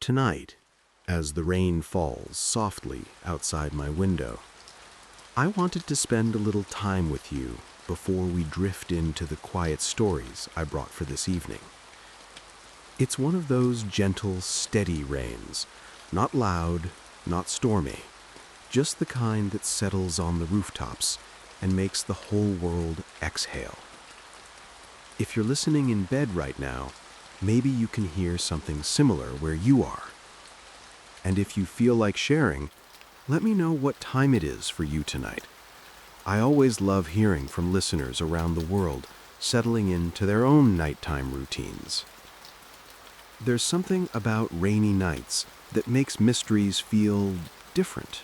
Tonight, as the rain falls softly outside my window, I wanted to spend a little time with you before we drift into the quiet stories I brought for this evening. It's one of those gentle, steady rains, not loud, not stormy, just the kind that settles on the rooftops and makes the whole world exhale. If you're listening in bed right now, maybe you can hear something similar where you are. And if you feel like sharing, let me know what time it is for you tonight. I always love hearing from listeners around the world settling into their own nighttime routines. There's something about rainy nights that makes mysteries feel different.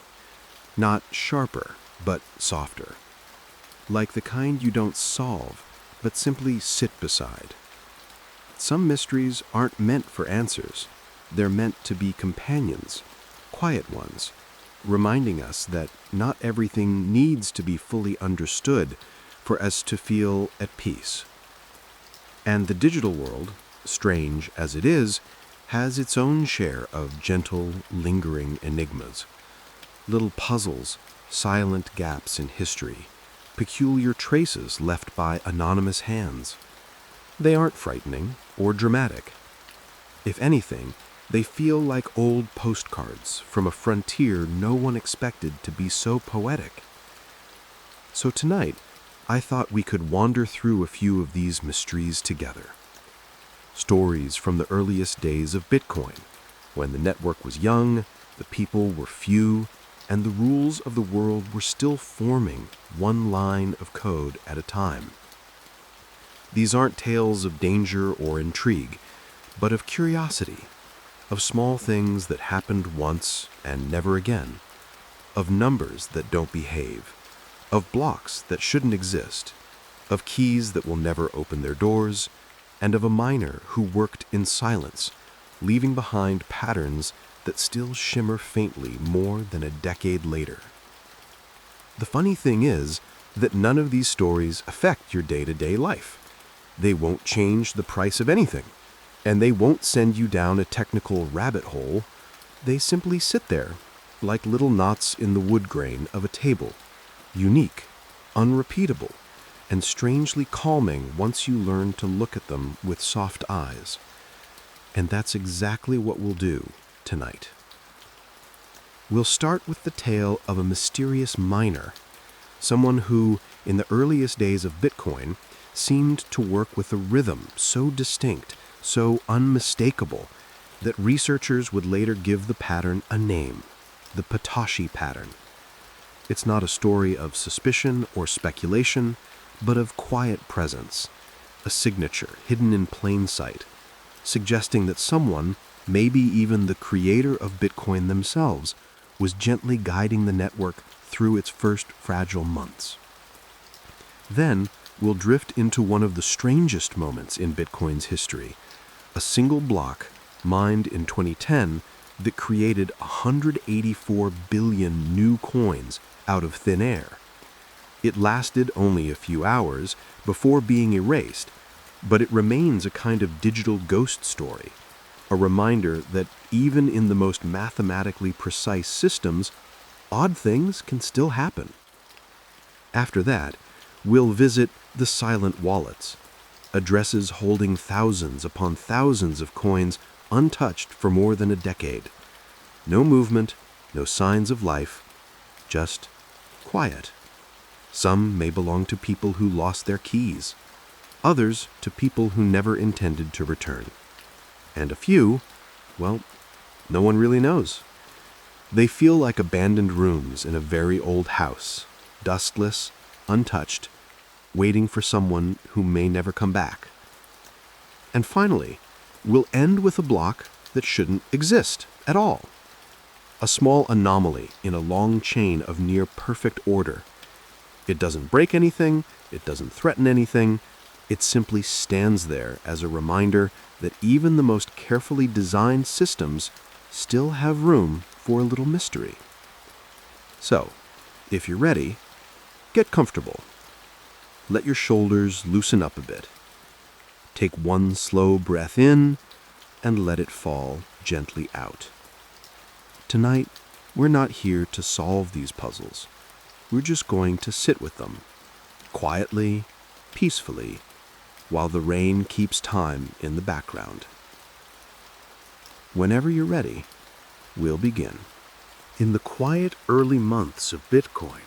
Not sharper, but softer. Like the kind you don't solve, but simply sit beside. Some mysteries aren't meant for answers. They're meant to be companions, quiet ones, reminding us that not everything needs to be fully understood for us to feel at peace. And the digital world, strange as it is, has its own share of gentle, lingering enigmas. Little puzzles, silent gaps in history, peculiar traces left by anonymous hands. They aren't frightening or dramatic. If anything, they feel like old postcards from a frontier no one expected to be so poetic. So tonight, I thought we could wander through a few of these mysteries together. Stories from the earliest days of Bitcoin, when the network was young, the people were few, and the rules of the world were still forming one line of code at a time. These aren't tales of danger or intrigue, but of curiosity, of small things that happened once and never again, of numbers that don't behave, of blocks that shouldn't exist, of keys that will never open their doors, and of a miner who worked in silence, leaving behind patterns that still shimmer faintly more than a decade later. The funny thing is that none of these stories affect your day-to-day life. They won't change the price of anything, and they won't send you down a technical rabbit hole. They simply sit there, like little knots in the wood grain of a table, unique, unrepeatable, and strangely calming once you learn to look at them with soft eyes. And that's exactly what we'll do tonight. We'll start with the tale of a mysterious miner, someone who, in the earliest days of Bitcoin, seemed to work with a rhythm so distinct, so unmistakable, that researchers would later give the pattern a name, the Patoshi pattern. It's not a story of suspicion or speculation, but of quiet presence, a signature hidden in plain sight, suggesting that someone, maybe even the creator of Bitcoin themselves, was gently guiding the network through its first fragile months. Then, we'll drift into one of the strangest moments in Bitcoin's history, a single block, mined in 2010, that created 184 billion new coins out of thin air. It lasted only a few hours before being erased, but it remains a kind of digital ghost story, a reminder that even in the most mathematically precise systems, odd things can still happen. After that, we'll visit the silent wallets, addresses holding thousands upon thousands of coins untouched for more than a decade. No movement, no signs of life, just quiet. Some may belong to people who lost their keys, others to people who never intended to return. And a few, well, no one really knows. They feel like abandoned rooms in a very old house, dustless, untouched, waiting for someone who may never come back. And finally, we'll end with a block that shouldn't exist at all. A small anomaly in a long chain of near-perfect order. It doesn't break anything, it doesn't threaten anything, it simply stands there as a reminder that even the most carefully designed systems still have room for a little mystery. So, if you're ready, get comfortable. Let your shoulders loosen up a bit. Take one slow breath in and let it fall gently out. Tonight, we're not here to solve these puzzles. We're just going to sit with them, quietly, peacefully, while the rain keeps time in the background. Whenever you're ready, we'll begin. In the quiet early months of Bitcoin,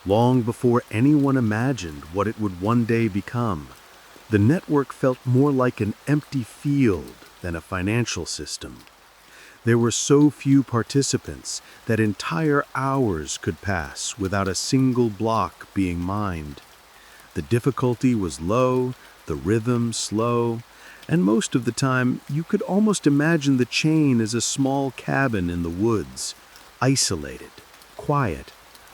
long before anyone imagined what it would one day become, the network felt more like an empty field than a financial system. There were so few participants that entire hours could pass without a single block being mined. The difficulty was low, the rhythm slow, and most of the time you could almost imagine the chain as a small cabin in the woods, isolated, quiet,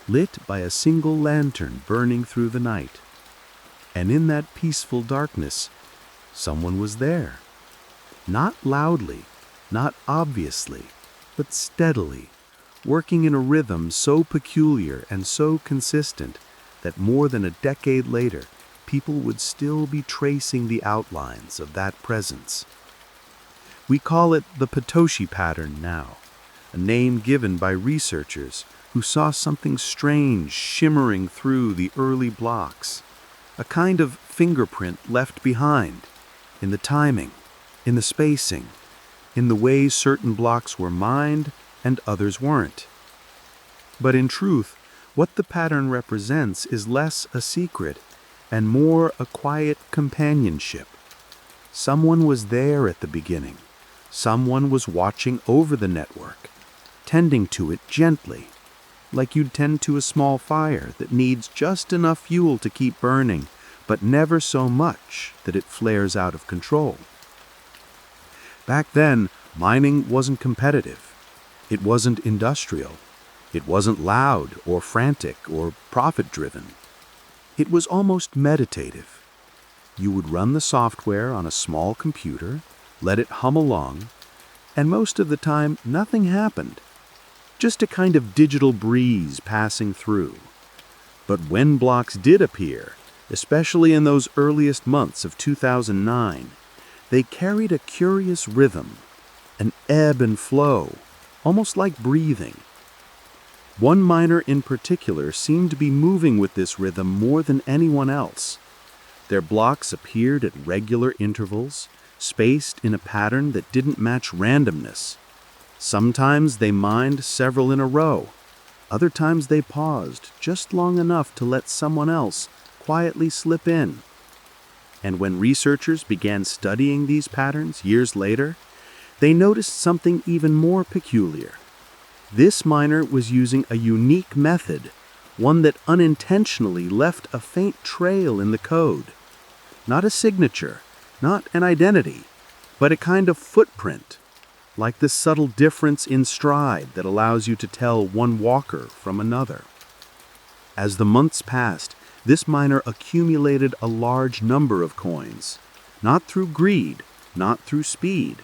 lit by a single lantern burning through the night. And in that peaceful darkness, someone was there. Not loudly, not obviously, but steadily, working in a rhythm so peculiar and so consistent that more than a decade later, people would still be tracing the outlines of that presence. We call it the Patoshi pattern now, a name given by researchers who saw something strange shimmering through the early blocks, a kind of fingerprint left behind, in the timing, in the spacing, in the way certain blocks were mined and others weren't. But in truth, what the pattern represents is less a secret and more a quiet companionship. Someone was there at the beginning. Someone was watching over the network, tending to it gently, like you'd tend to a small fire that needs just enough fuel to keep burning, but never so much that it flares out of control. Back then, mining wasn't competitive. It wasn't industrial. It wasn't loud or frantic or profit-driven. It was almost meditative. You would run the software on a small computer, let it hum along, and most of the time nothing happened. Just a kind of digital breeze passing through. But when blocks did appear, especially in those earliest months of 2009, they carried a curious rhythm, an ebb and flow, almost like breathing. One miner in particular seemed to be moving with this rhythm more than anyone else. Their blocks appeared at regular intervals, spaced in a pattern that didn't match randomness. Sometimes they mined several in a row. Other times they paused just long enough to let someone else quietly slip in. And when researchers began studying these patterns years later, they noticed something even more peculiar. This miner was using a unique method, one that unintentionally left a faint trail in the code. Not a signature, not an identity, but a kind of footprint, like the subtle difference in stride that allows you to tell one walker from another. As the months passed, this miner accumulated a large number of coins, not through greed, not through speed,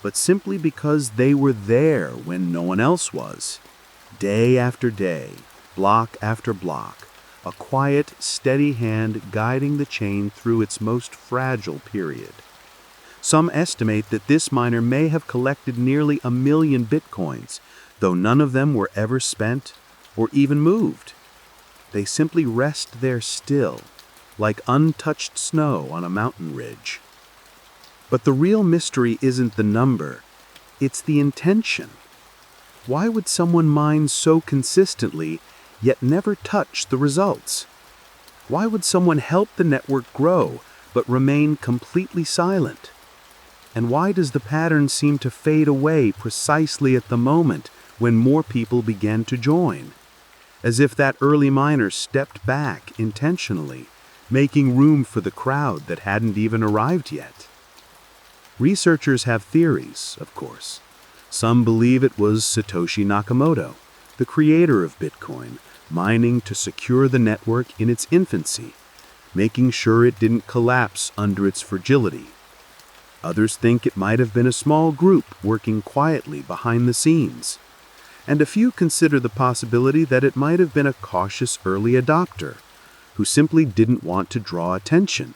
but simply because they were there when no one else was. Day after day, block after block, a quiet, steady hand guiding the chain through its most fragile period. Some estimate that this miner may have collected nearly 1 million bitcoins, though none of them were ever spent or even moved. They simply rest there still, like untouched snow on a mountain ridge. But the real mystery isn't the number, it's the intention. Why would someone mine so consistently, yet never touch the results? Why would someone help the network grow, but remain completely silent? And why does the pattern seem to fade away precisely at the moment when more people began to join? As if that early miner stepped back intentionally, making room for the crowd that hadn't even arrived yet. Researchers have theories, of course. Some believe it was Satoshi Nakamoto, the creator of Bitcoin, mining to secure the network in its infancy, making sure it didn't collapse under its fragility. Others think it might have been a small group working quietly behind the scenes. And a few consider the possibility that it might have been a cautious early adopter who simply didn't want to draw attention.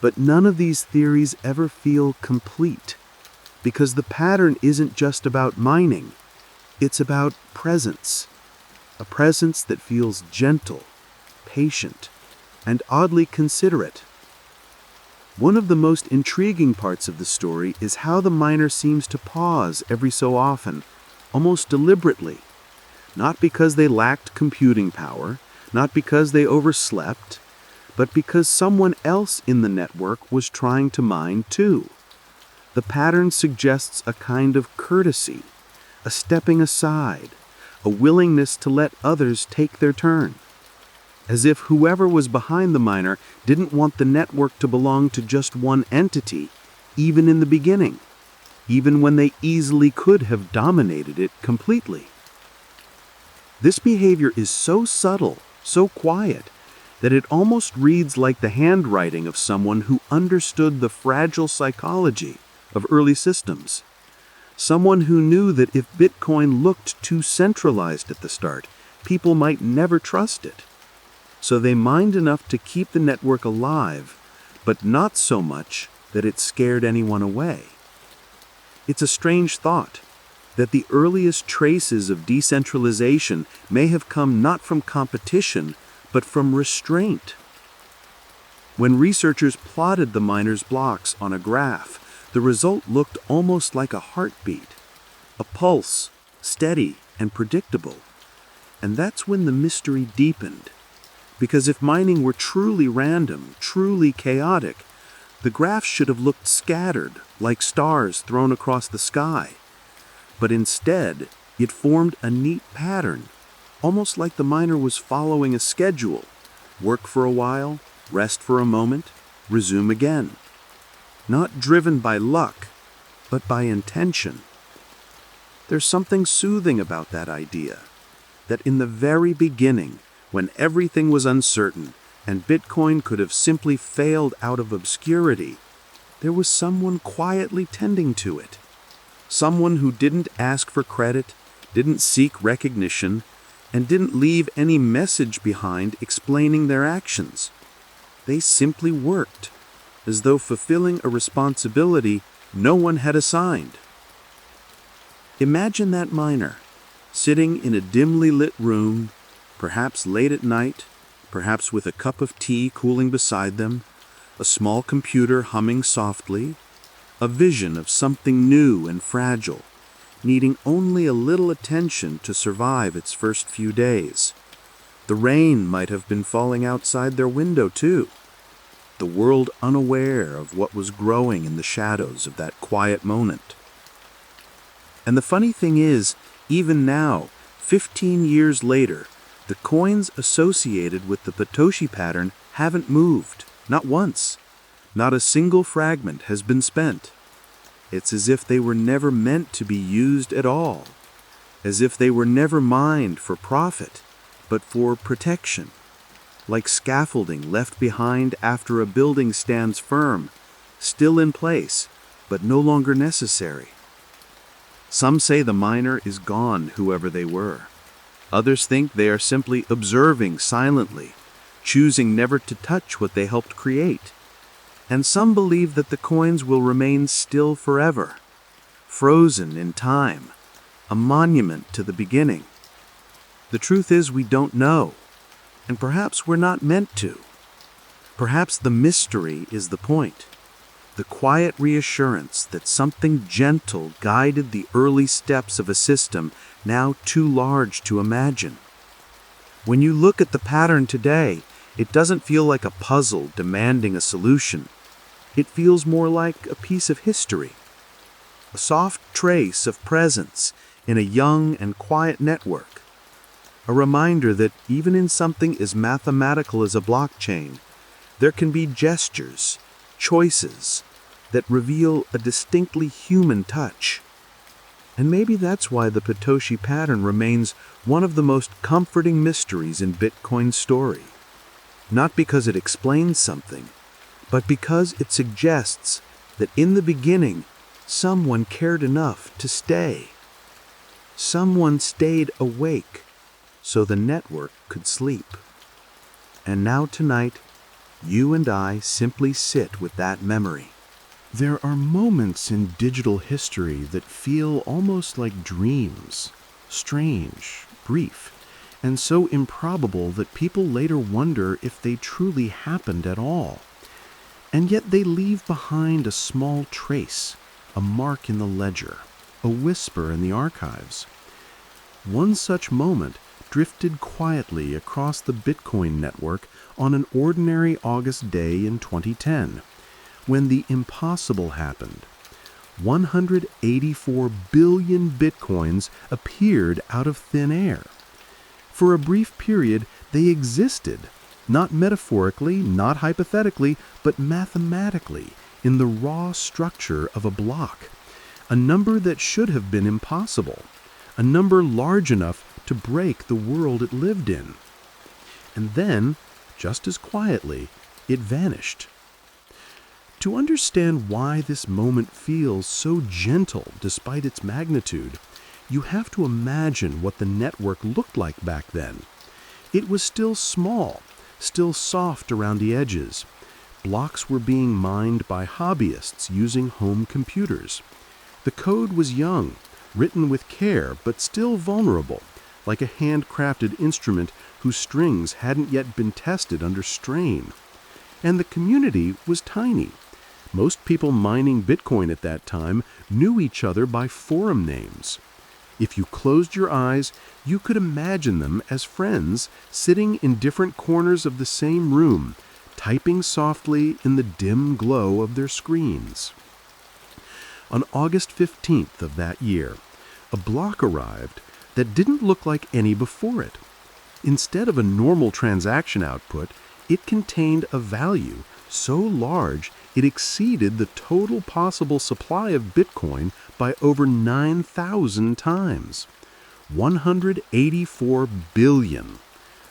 But none of these theories ever feel complete. Because the pattern isn't just about mining, it's about presence. A presence that feels gentle, patient, and oddly considerate. One of the most intriguing parts of the story is how the miner seems to pause every so often, almost deliberately. Not because they lacked computing power, not because they overslept, but because someone else in the network was trying to mine too. The pattern suggests a kind of courtesy, a stepping aside, a willingness to let others take their turn. As if whoever was behind the miner didn't want the network to belong to just one entity, even in the beginning, even when they easily could have dominated it completely. This behavior is so subtle, so quiet, that it almost reads like the handwriting of someone who understood the fragile psychology of early systems. Someone who knew that if Bitcoin looked too centralized at the start, people might never trust it. So they mined enough to keep the network alive, but not so much that it scared anyone away. It's a strange thought that the earliest traces of decentralization may have come not from competition, but from restraint. When researchers plotted the miners' blocks on a graph, the result looked almost like a heartbeat, a pulse, steady and predictable. And that's when the mystery deepened. Because if mining were truly random, truly chaotic, the graph should have looked scattered, like stars thrown across the sky. But instead, it formed a neat pattern, almost like the miner was following a schedule. Work for a while, rest for a moment, resume again. Not driven by luck, but by intention. There's something soothing about that idea, that in the very beginning, when everything was uncertain and Bitcoin could have simply failed out of obscurity, there was someone quietly tending to it. Someone who didn't ask for credit, didn't seek recognition, and didn't leave any message behind explaining their actions. They simply worked, as though fulfilling a responsibility no one had assigned. Imagine that miner, sitting in a dimly lit room, perhaps late at night, perhaps with a cup of tea cooling beside them, a small computer humming softly, a vision of something new and fragile, needing only a little attention to survive its first few days. The rain might have been falling outside their window too. The world unaware of what was growing in the shadows of that quiet moment. And the funny thing is, even now, 15 years later, the coins associated with the Satoshi pattern haven't moved, not once. Not a single fragment has been spent. It's as if they were never meant to be used at all, as if they were never mined for profit, but for protection, like scaffolding left behind after a building stands firm, still in place, but no longer necessary. Some say the miner is gone, whoever they were. Others think they are simply observing silently, choosing never to touch what they helped create. And some believe that the coins will remain still forever, frozen in time, a monument to the beginning. The truth is we don't know, and perhaps we're not meant to. Perhaps the mystery is the point, the quiet reassurance that something gentle guided the early steps of a system now too large to imagine. When you look at the pattern today, it doesn't feel like a puzzle demanding a solution. It feels more like a piece of history, a soft trace of presence in a young and quiet network, a reminder that even in something as mathematical as a blockchain, there can be gestures, choices, that reveal a distinctly human touch. And maybe that's why the Satoshi pattern remains one of the most comforting mysteries in Bitcoin's story. Not because it explains something, but because it suggests that in the beginning, someone cared enough to stay. Someone stayed awake so the network could sleep. And now tonight, you and I simply sit with that memory, There are moments in digital history that feel almost like dreams, strange, brief, and so improbable that people later wonder if they truly happened at all. And yet they leave behind a small trace, a mark in the ledger, a whisper in the archives. One such moment drifted quietly across the Bitcoin network on an ordinary August day in 2010, when the impossible happened. 184 billion Bitcoins appeared out of thin air. For a brief period, they existed, not metaphorically, not hypothetically, but mathematically, in the raw structure of a block, a number that should have been impossible, a number large enough to break the world it lived in. And then, just as quietly, it vanished. To understand why this moment feels so gentle despite its magnitude, you have to imagine what the network looked like back then. It was still small, still soft around the edges. Blocks were being mined by hobbyists using home computers. The code was young, written with care, but still vulnerable, like a handcrafted instrument whose strings hadn't yet been tested under strain. And the community was tiny. Most people mining Bitcoin at that time knew each other by forum names. If you closed your eyes, you could imagine them as friends sitting in different corners of the same room, typing softly in the dim glow of their screens. On August 15th of that year, a block arrived that didn't look like any before it. Instead of a normal transaction output, it contained a value so large it exceeded the total possible supply of Bitcoin by over 9,000 times. 184 billion,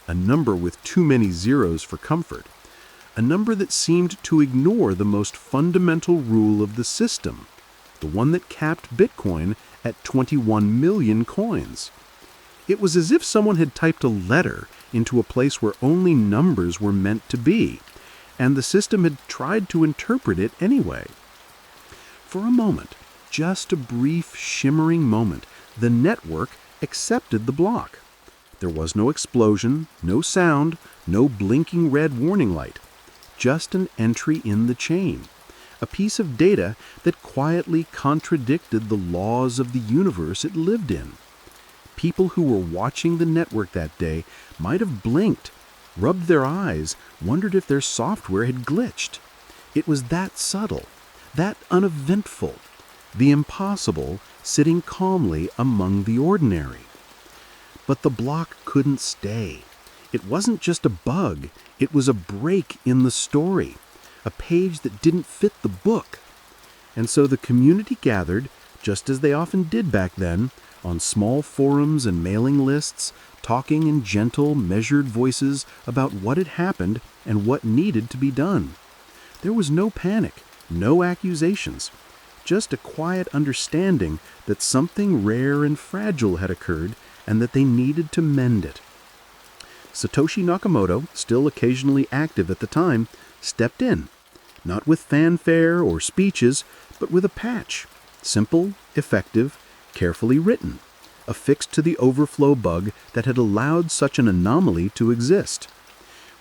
a number with too many zeros for comfort, a number that seemed to ignore the most fundamental rule of the system, the one that capped Bitcoin at 21 million coins. It was as if someone had typed a letter into a place where only numbers were meant to be, and the system had tried to interpret it anyway. For a moment, just a brief, shimmering moment, the network accepted the block. There was no explosion, no sound, no blinking red warning light. Just an entry in the chain, a piece of data that quietly contradicted the laws of the universe it lived in. People who were watching the network that day might have blinked, rubbed their eyes, wondered if their software had glitched. It was that subtle, that uneventful, the impossible sitting calmly among the ordinary. But the block couldn't stay. It wasn't just a bug, it was a break in the story, a page that didn't fit the book. And so the community gathered, just as they often did back then, on small forums and mailing lists, talking in gentle, measured voices about what had happened and what needed to be done. There was no panic, no accusations, just a quiet understanding that something rare and fragile had occurred and that they needed to mend it. Satoshi Nakamoto, still occasionally active at the time, stepped in, not with fanfare or speeches, but with a patch, simple, effective, carefully written, affixed to the overflow bug that had allowed such an anomaly to exist.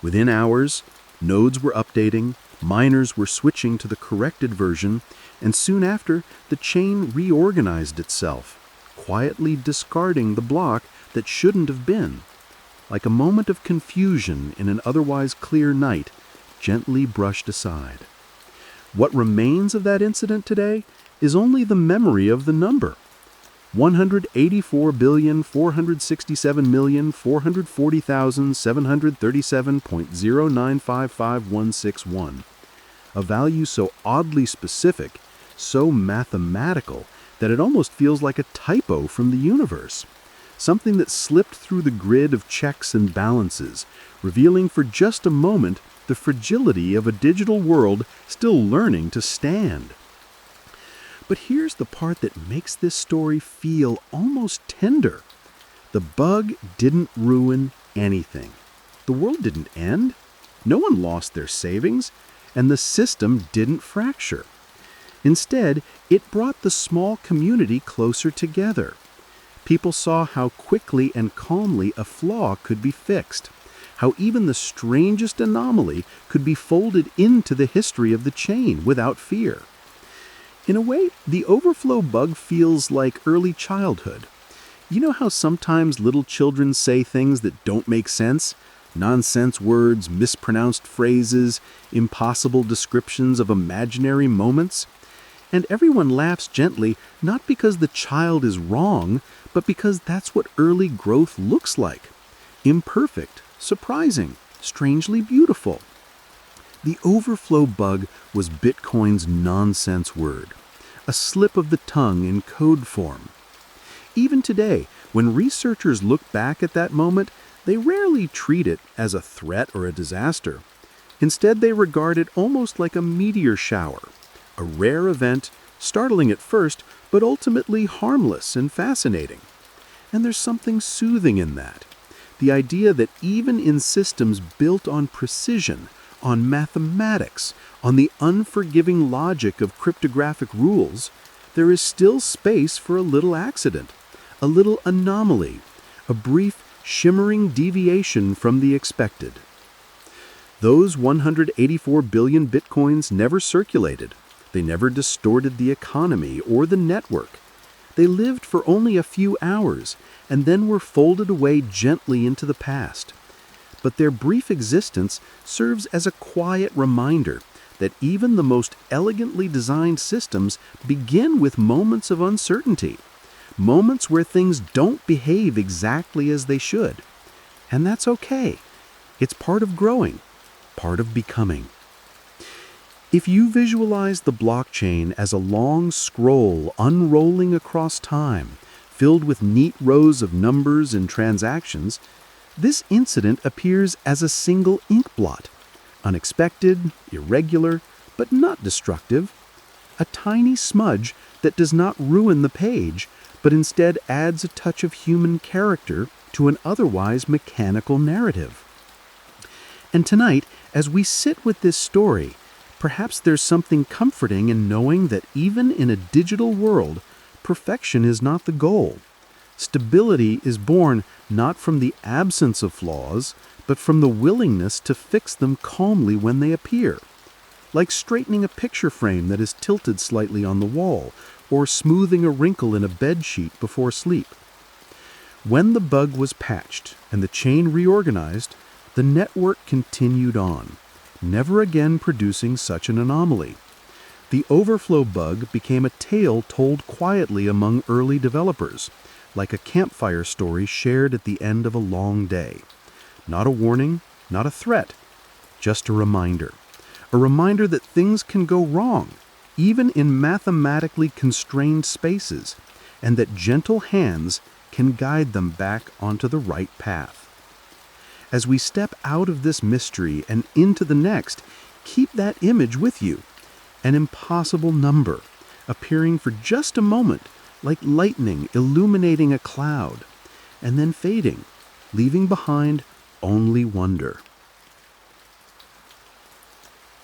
Within hours, nodes were updating, miners were switching to the corrected version, and soon after, the chain reorganized itself, quietly discarding the block that shouldn't have been. Like a moment of confusion in an otherwise clear night, gently brushed aside. What remains of that incident today is only the memory of the number. 184,467,440,737.0955161, a value so oddly specific, so mathematical, that it almost feels like a typo from the universe, something that slipped through the grid of checks and balances, revealing for just a moment the fragility of a digital world still learning to stand. But here's the part that makes this story feel almost tender. The bug didn't ruin anything. The world didn't end. No one lost their savings, and the system didn't fracture. Instead, it brought the small community closer together. People saw how quickly and calmly a flaw could be fixed, how even the strangest anomaly could be folded into the history of the chain without fear. In a way, the overflow bug feels like early childhood. You know how sometimes little children say things that don't make sense? Nonsense words, mispronounced phrases, impossible descriptions of imaginary moments? And everyone laughs gently, not because the child is wrong, but because that's what early growth looks like. Imperfect, surprising, strangely beautiful. The overflow bug was Bitcoin's nonsense word, a slip of the tongue in code form. Even today, when researchers look back at that moment, they rarely treat it as a threat or a disaster. Instead, they regard it almost like a meteor shower, a rare event, startling at first, but ultimately harmless and fascinating. And there's something soothing in that. The idea that even in systems built on precision, on mathematics, on the unforgiving logic of cryptographic rules, there is still space for a little accident, a little anomaly, a brief, shimmering deviation from the expected. Those 184 billion bitcoins never circulated. They never distorted the economy or the network. They lived for only a few hours and then were folded away gently into the past. But their brief existence serves as a quiet reminder that even the most elegantly designed systems begin with moments of uncertainty, moments where things don't behave exactly as they should. And that's okay. It's part of growing, part of becoming. If you visualize the blockchain as a long scroll unrolling across time, filled with neat rows of numbers and transactions, this incident appears as a single ink blot, unexpected, irregular, but not destructive, a tiny smudge that does not ruin the page, but instead adds a touch of human character to an otherwise mechanical narrative. And tonight, as we sit with this story, perhaps there's something comforting in knowing that even in a digital world, perfection is not the goal. Stability is born not from the absence of flaws, but from the willingness to fix them calmly when they appear. Like straightening a picture frame that is tilted slightly on the wall, or smoothing a wrinkle in a bed sheet before sleep. When the bug was patched and the chain reorganized, the network continued on, never again producing such an anomaly. The overflow bug became a tale told quietly among early developers, like a campfire story shared at the end of a long day. Not a warning, not a threat, just a reminder. A reminder that things can go wrong, even in mathematically constrained spaces, and that gentle hands can guide them back onto the right path. As we step out of this mystery and into the next, keep that image with you. An impossible number, appearing for just a moment, like lightning illuminating a cloud, and then fading, leaving behind only wonder.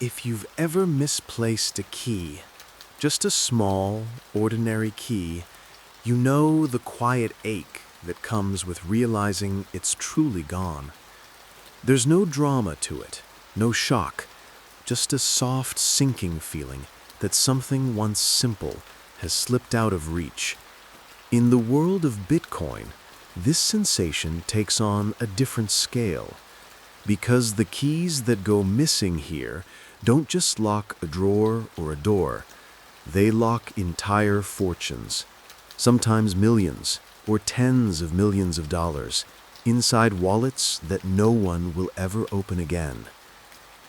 If you've ever misplaced a key, just a small, ordinary key, you know the quiet ache that comes with realizing it's truly gone. There's no drama to it, no shock, just a soft sinking feeling that something once simple has slipped out of reach. In the world of Bitcoin, this sensation takes on a different scale, because the keys that go missing here don't just lock a drawer or a door, they lock entire fortunes, sometimes millions or tens of millions of dollars, inside wallets that no one will ever open again.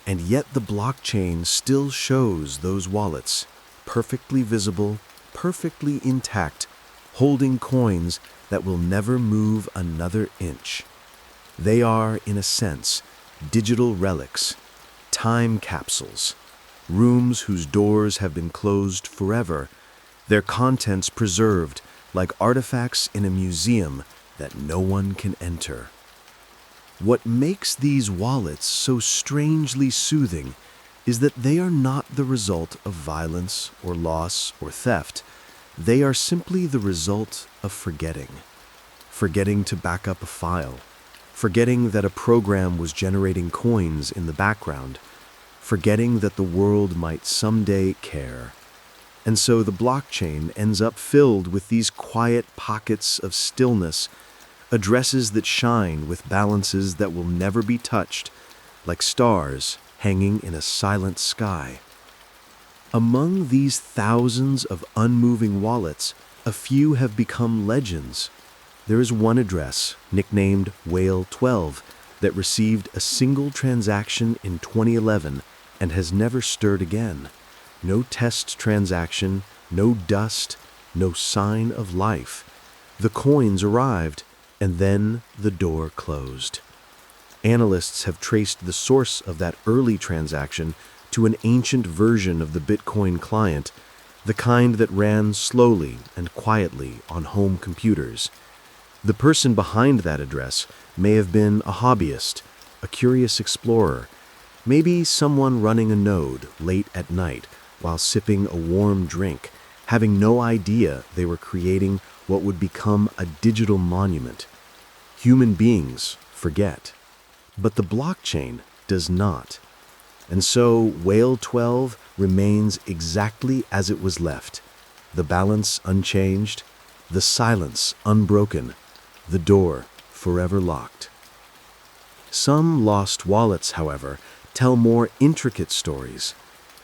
And yet the blockchain still shows those wallets, perfectly visible, perfectly intact, holding coins that will never move another inch. They are, in a sense, digital relics, time capsules, rooms whose doors have been closed forever, their contents preserved like artifacts in a museum that no one can enter. What makes these wallets so strangely soothing is that they are not the result of violence or loss or theft. They are simply the result of forgetting. Forgetting to back up a file. Forgetting that a program was generating coins in the background. Forgetting that the world might someday care. And so the blockchain ends up filled with these quiet pockets of stillness, addresses that shine with balances that will never be touched, like stars hanging in a silent sky. Among these thousands of unmoving wallets, a few have become legends. There is one address, nicknamed Whale 12, that received a single transaction in 2011 and has never stirred again. No test transaction, no dust, no sign of life. The coins arrived, and then the door closed. Analysts have traced the source of that early transaction to an ancient version of the Bitcoin client, the kind that ran slowly and quietly on home computers. The person behind that address may have been a hobbyist, a curious explorer, maybe someone running a node late at night while sipping a warm drink, having no idea they were creating what would become a digital monument. Human beings forget, but the blockchain does not. And so Whale 12 remains exactly as it was left, the balance unchanged, the silence unbroken, the door forever locked. Some lost wallets, however, tell more intricate stories.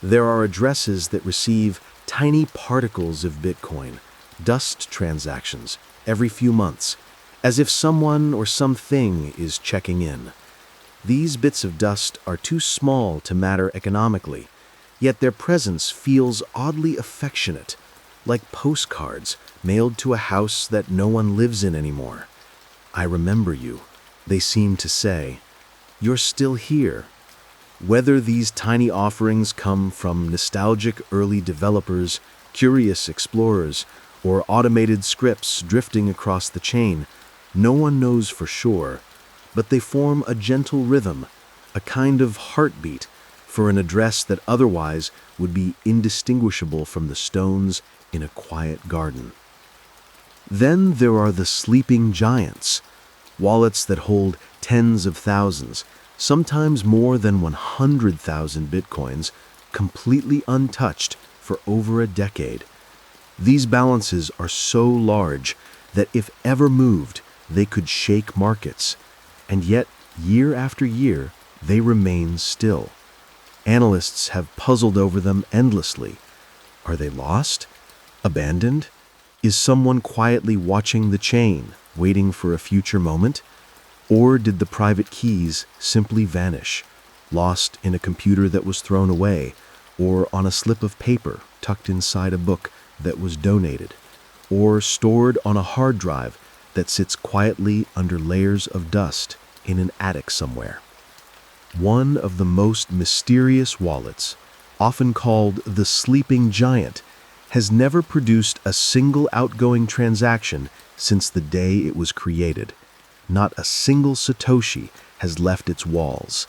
There are addresses that receive tiny particles of Bitcoin, dust transactions, every few months, as if someone or something is checking in. These bits of dust are too small to matter economically, yet their presence feels oddly affectionate, like postcards mailed to a house that no one lives in anymore. I remember you, they seem to say. You're still here. Whether these tiny offerings come from nostalgic early developers, curious explorers, or automated scripts drifting across the chain, no one knows for sure, but they form a gentle rhythm, a kind of heartbeat for an address that otherwise would be indistinguishable from the stones in a quiet garden. Then there are the sleeping giants, wallets that hold tens of thousands, sometimes more than 100,000 bitcoins, completely untouched for over a decade. These balances are so large that if ever moved, they could shake markets. And yet, year after year, they remain still. Analysts have puzzled over them endlessly. Are they lost? Abandoned? Is someone quietly watching the chain, waiting for a future moment? Or did the private keys simply vanish, lost in a computer that was thrown away, or on a slip of paper tucked inside a book that was donated, or stored on a hard drive that sits quietly under layers of dust in an attic somewhere? One of the most mysterious wallets, often called the sleeping giant, has never produced a single outgoing transaction since the day it was created. Not a single Satoshi has left its walls.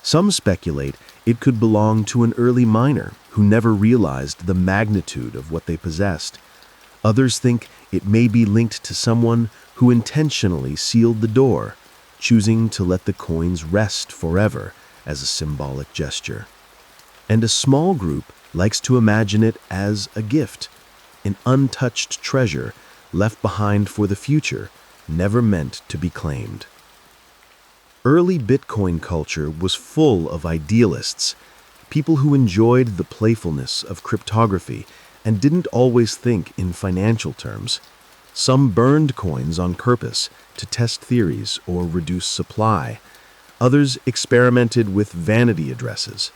Some speculate it could belong to an early miner who never realized the magnitude of what they possessed. Others think it may be linked to someone who intentionally sealed the door, choosing to let the coins rest forever as a symbolic gesture. And a small group likes to imagine it as a gift, an untouched treasure left behind for the future, never meant to be claimed. Early Bitcoin culture was full of idealists, people who enjoyed the playfulness of cryptography and didn't always think in financial terms. Some burned coins on purpose to test theories or reduce supply. Others experimented with vanity addresses,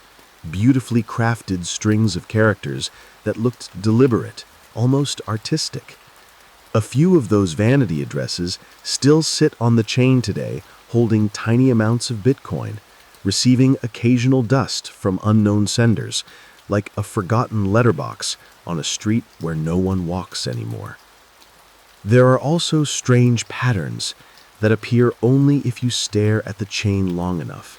beautifully crafted strings of characters that looked deliberate, almost artistic. A few of those vanity addresses still sit on the chain today, holding tiny amounts of Bitcoin, receiving occasional dust from unknown senders, like a forgotten letterbox on a street where no one walks anymore. There are also strange patterns that appear only if you stare at the chain long enough.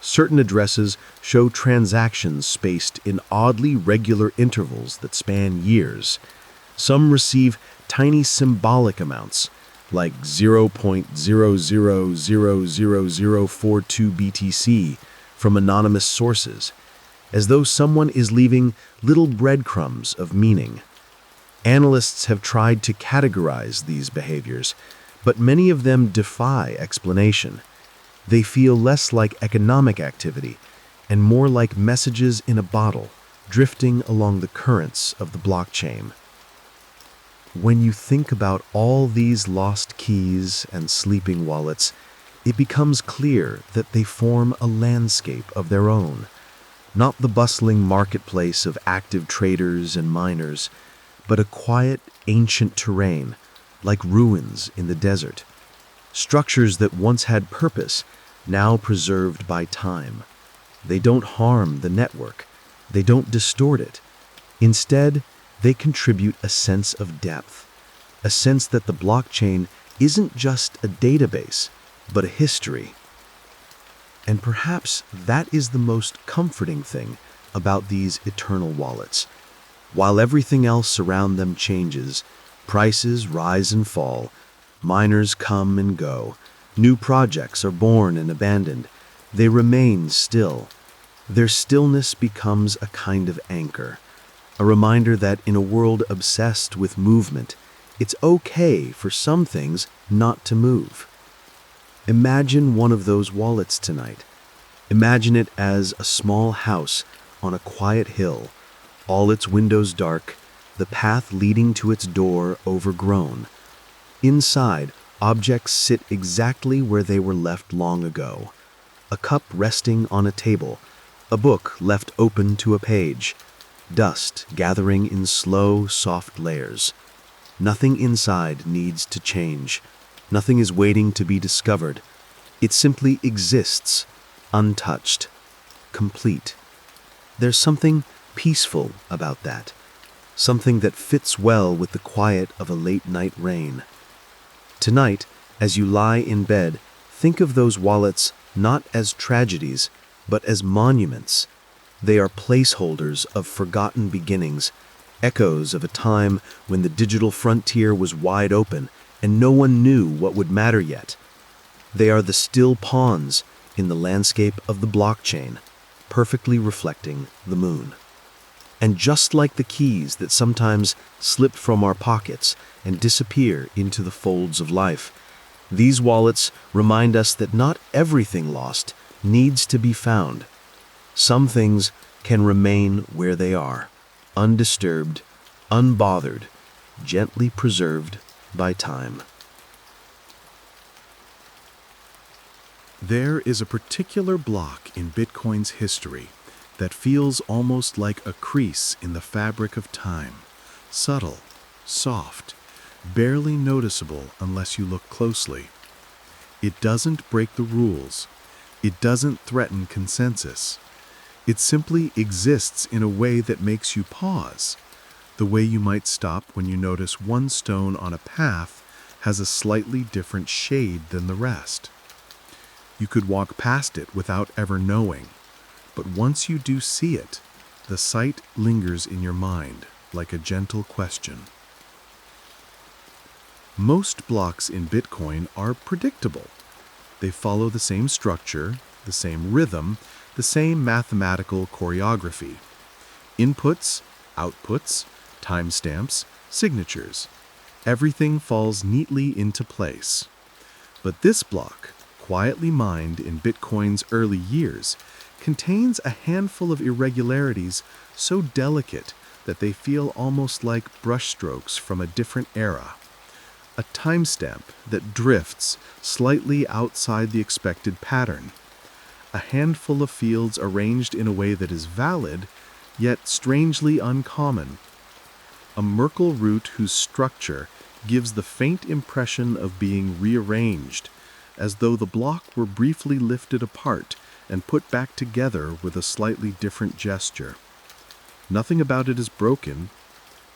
Certain addresses show transactions spaced in oddly regular intervals that span years. Some receive tiny symbolic amounts, like 0.000042 BTC from anonymous sources, as though someone is leaving little breadcrumbs of meaning. Analysts have tried to categorize these behaviors, but many of them defy explanation. They feel less like economic activity and more like messages in a bottle, drifting along the currents of the blockchain. When you think about all these lost keys and sleeping wallets, it becomes clear that they form a landscape of their own, not the bustling marketplace of active traders and miners, but a quiet, ancient terrain, like ruins in the desert. Structures that once had purpose, now preserved by time. They don't harm the network. They don't distort it. Instead, they contribute a sense of depth, a sense that the blockchain isn't just a database, but a history. And perhaps that is the most comforting thing about these eternal wallets. While everything else around them changes, prices rise and fall, miners come and go, new projects are born and abandoned, they remain still. Their stillness becomes a kind of anchor, a reminder that in a world obsessed with movement, it's okay for some things not to move. Imagine one of those wallets tonight. Imagine it as a small house on a quiet hill, all its windows dark, the path leading to its door overgrown. Inside, objects sit exactly where they were left long ago. A cup resting on a table, a book left open to a page, dust gathering in slow, soft layers. Nothing inside needs to change. Nothing is waiting to be discovered. It simply exists, untouched, complete. There's something peaceful about that, something that fits well with the quiet of a late-night rain. Tonight, as you lie in bed, think of those wallets not as tragedies, but as monuments. They are placeholders of forgotten beginnings, echoes of a time when the digital frontier was wide open and no one knew what would matter yet. They are the still pawns in the landscape of the blockchain, perfectly reflecting the moon. And just like the keys that sometimes slip from our pockets and disappear into the folds of life, these wallets remind us that not everything lost needs to be found. Some things can remain where they are, undisturbed, unbothered, gently preserved by time. There is a particular block in Bitcoin's history that feels almost like a crease in the fabric of time, subtle, soft, barely noticeable unless you look closely. It doesn't break the rules. It doesn't threaten consensus. It simply exists in a way that makes you pause, the way you might stop when you notice one stone on a path has a slightly different shade than the rest. You could walk past it without ever knowing, but once you do see it, the sight lingers in your mind like a gentle question. Most blocks in Bitcoin are predictable. They follow the same structure, the same rhythm, the same mathematical choreography. Inputs, outputs, timestamps, signatures. Everything falls neatly into place. But this block, quietly mined in Bitcoin's early years, contains a handful of irregularities so delicate that they feel almost like brushstrokes from a different era. A timestamp that drifts slightly outside the expected pattern. A handful of fields arranged in a way that is valid, yet strangely uncommon. A Merkle root whose structure gives the faint impression of being rearranged, as though the block were briefly lifted apart and put back together with a slightly different gesture. Nothing about it is broken,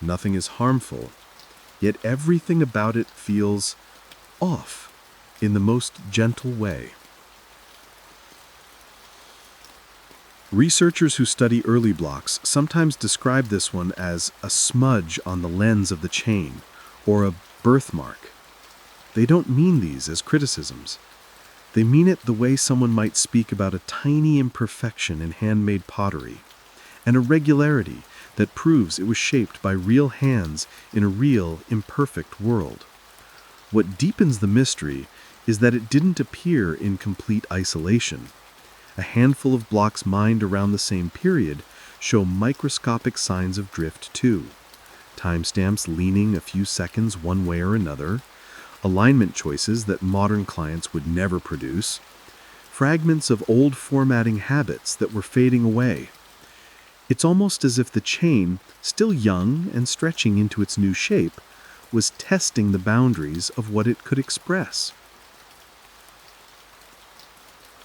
nothing is harmful, yet everything about it feels off in the most gentle way. Researchers who study early blocks sometimes describe this one as a smudge on the lens of the chain, or a birthmark. They don't mean these as criticisms. They mean it the way someone might speak about a tiny imperfection in handmade pottery, an irregularity that proves it was shaped by real hands in a real, imperfect world. What deepens the mystery is that it didn't appear in complete isolation. A handful of blocks mined around the same period show microscopic signs of drift too. Timestamps leaning a few seconds one way or another, alignment choices that modern clients would never produce, fragments of old formatting habits that were fading away. It's almost as if the chain, still young and stretching into its new shape, was testing the boundaries of what it could express.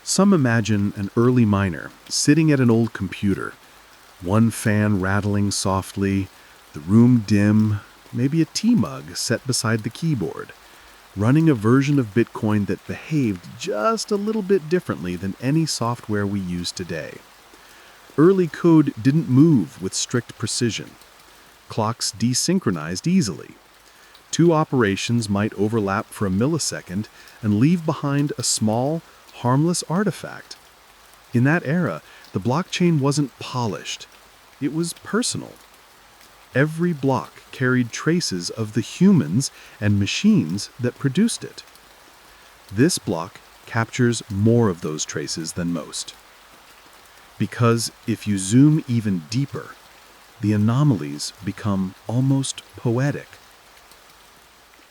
Some imagine an early miner sitting at an old computer, one fan rattling softly, the room dim, maybe a tea mug set beside the keyboard, running a version of Bitcoin that behaved just a little bit differently than any software we use today. Early code didn't move with strict precision. Clocks desynchronized easily. Two operations might overlap for a millisecond and leave behind a small, harmless artifact. In that era, the blockchain wasn't polished. It was personal. Every block carried traces of the humans and machines that produced it. This block captures more of those traces than most. Because if you zoom even deeper, the anomalies become almost poetic.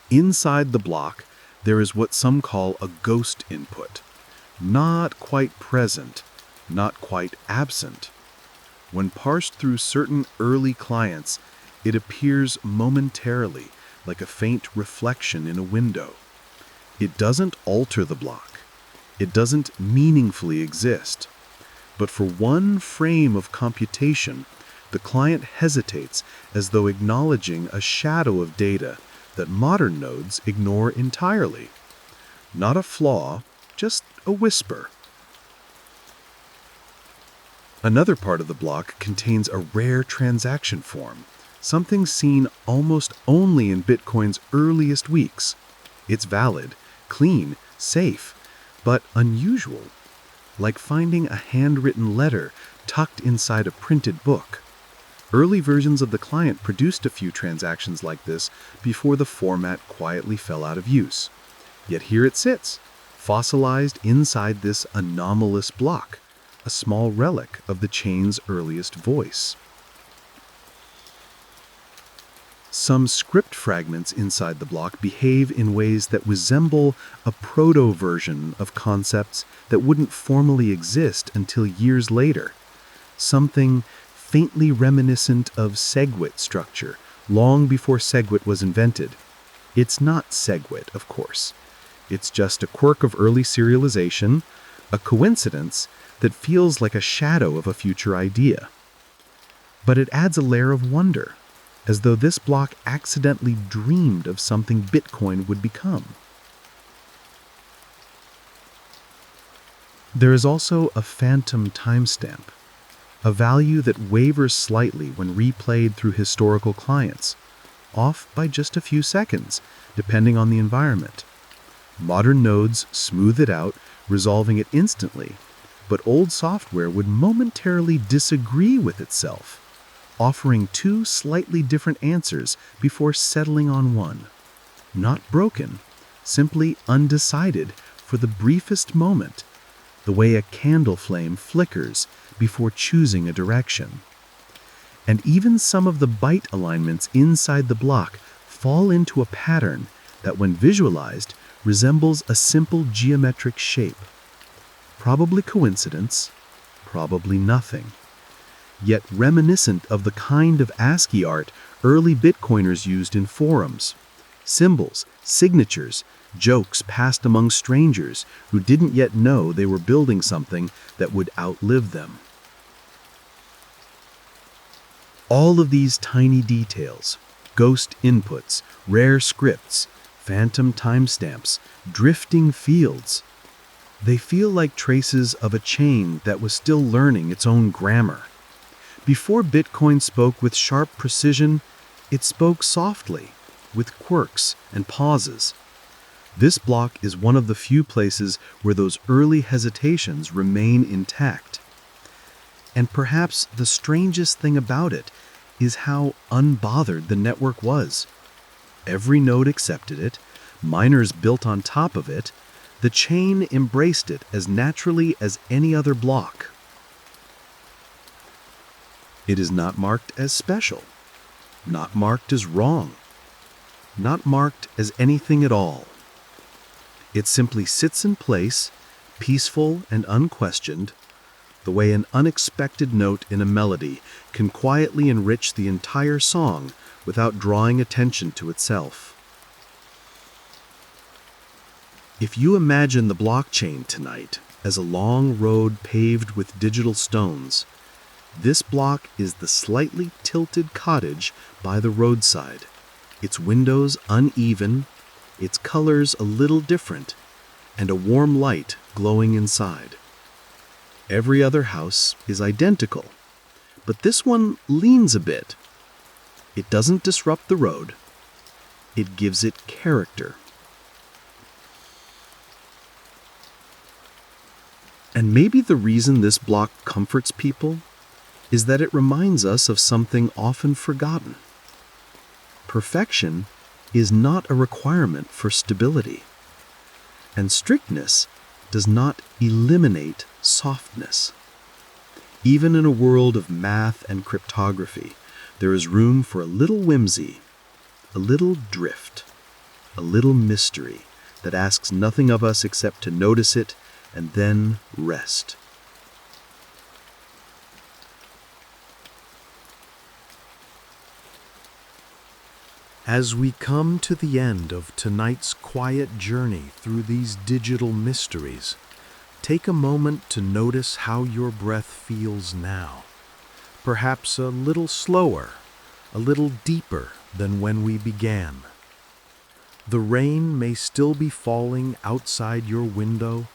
Inside the block, there is what some call a ghost input. Not quite present, not quite absent. When parsed through certain early clients, it appears momentarily, like a faint reflection in a window. It doesn't alter the block. It doesn't meaningfully exist. But for one frame of computation, the client hesitates as though acknowledging a shadow of data that modern nodes ignore entirely. Not a flaw, just a whisper. Another part of the block contains a rare transaction form, something seen almost only in Bitcoin's earliest weeks. It's valid, clean, safe, but unusual, like finding a handwritten letter tucked inside a printed book. Early versions of the client produced a few transactions like this before the format quietly fell out of use. Yet here it sits, fossilized inside this anomalous block, a small relic of the chain's earliest voice. Some script fragments inside the block behave in ways that resemble a proto-version of concepts that wouldn't formally exist until years later. Something faintly reminiscent of SegWit structure, long before SegWit was invented. It's not SegWit, of course. It's just a quirk of early serialization, a coincidence that feels like a shadow of a future idea. But it adds a layer of wonder, as though this block accidentally dreamed of something Bitcoin would become. There is also a phantom timestamp, a value that wavers slightly when replayed through historical clients, off by just a few seconds, depending on the environment. Modern nodes smooth it out, resolving it instantly, but old software would momentarily disagree with itself, offering two slightly different answers before settling on one. Not broken, simply undecided for the briefest moment, the way a candle flame flickers before choosing a direction. And even some of the byte alignments inside the block fall into a pattern that, when visualized, resembles a simple geometric shape. Probably coincidence, probably nothing. Yet reminiscent of the kind of ASCII art early Bitcoiners used in forums. Symbols, signatures, jokes passed among strangers who didn't yet know they were building something that would outlive them. All of these tiny details, ghost inputs, rare scripts, phantom timestamps, drifting fields, They feel like traces of a chain that was still learning its own grammar. Before Bitcoin spoke with sharp precision, it spoke softly, with quirks and pauses. This block is one of the few places where those early hesitations remain intact. And perhaps the strangest thing about it is how unbothered the network was. Every node accepted it, miners built on top of it, the chain embraced it as naturally as any other block. It is not marked as special, not marked as wrong, not marked as anything at all. It simply sits in place, peaceful and unquestioned, the way an unexpected note in a melody can quietly enrich the entire song without drawing attention to itself. If you imagine the blockchain tonight as a long road paved with digital stones, this block is the slightly tilted cottage by the roadside, its windows uneven, its colors a little different, and a warm light glowing inside. Every other house is identical, but this one leans a bit. It doesn't disrupt the road. It gives it character. And maybe the reason this block comforts people is that it reminds us of something often forgotten. Perfection is not a requirement for stability, and strictness does not eliminate softness. Even in a world of math and cryptography, there is room for a little whimsy, a little drift, a little mystery that asks nothing of us except to notice it and then rest. As we come to the end of tonight's quiet journey through these digital mysteries, take a moment to notice how your breath feels now. Perhaps a little slower, a little deeper than when we began. The rain may still be falling outside your window,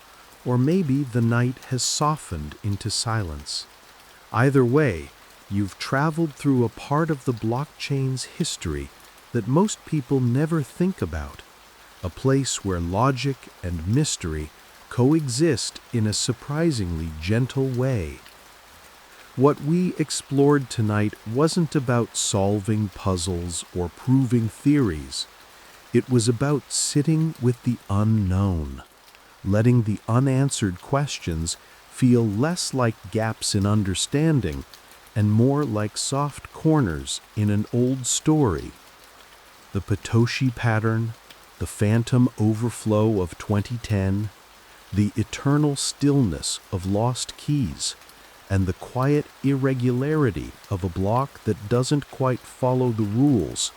or maybe the night has softened into silence. Either way, you've traveled through a part of the blockchain's history that most people never think about, a place where logic and mystery coexist in a surprisingly gentle way. What we explored tonight wasn't about solving puzzles or proving theories. It was about sitting with the unknown, letting the unanswered questions feel less like gaps in understanding and more like soft corners in an old story. The Potoshi pattern, the phantom overflow of 2010, the eternal stillness of lost keys, and the quiet irregularity of a block that doesn't quite follow the rules.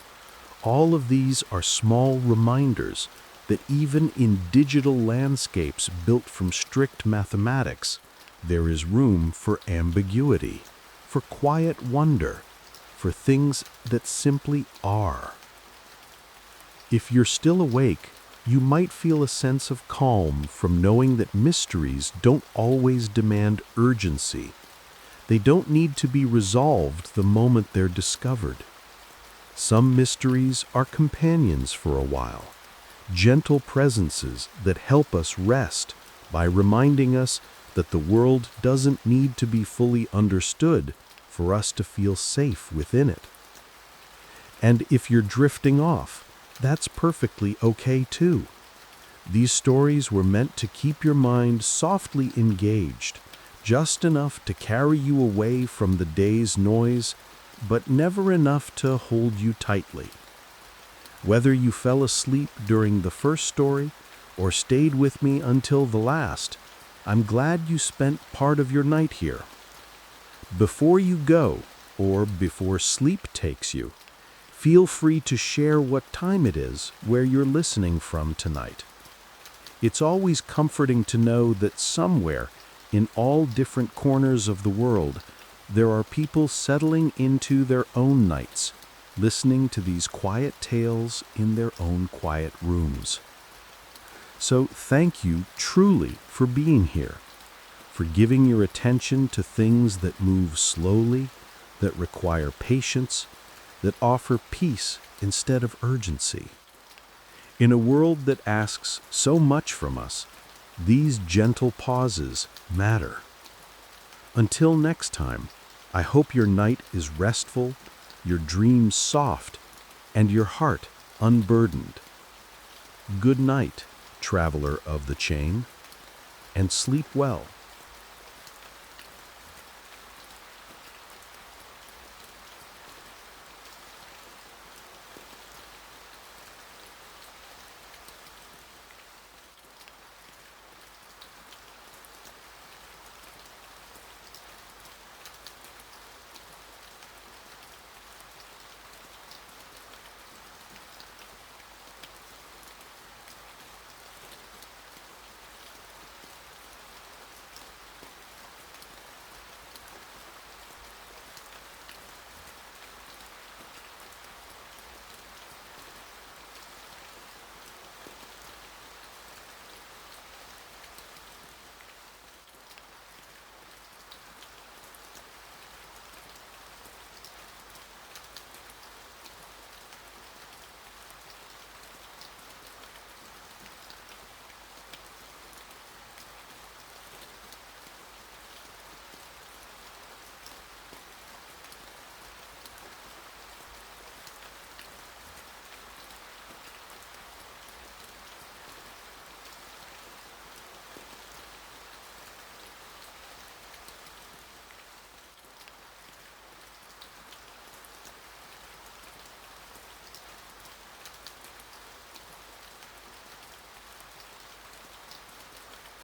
All of these are small reminders that even in digital landscapes built from strict mathematics, there is room for ambiguity, for quiet wonder, for things that simply are. If you're still awake, you might feel a sense of calm from knowing that mysteries don't always demand urgency. They don't need to be resolved the moment they're discovered. Some mysteries are companions for a while, gentle presences that help us rest by reminding us that the world doesn't need to be fully understood for us to feel safe within it. And if you're drifting off, that's perfectly okay too. These stories were meant to keep your mind softly engaged, just enough to carry you away from the day's noise, but never enough to hold you tightly. Whether you fell asleep during the first story or stayed with me until the last, I'm glad you spent part of your night here. Before you go, or before sleep takes you, feel free to share what time it is where you're listening from tonight. It's always comforting to know that somewhere, in all different corners of the world, there are people settling into their own nights, listening to these quiet tales in their own quiet rooms. So thank you truly for being here, for giving your attention to things that move slowly, that require patience, that offer peace instead of urgency. In a world that asks so much from us, these gentle pauses matter. Until next time, I hope your night is restful, your dreams soft, and your heart unburdened. Good night, traveler of the chain, and sleep well.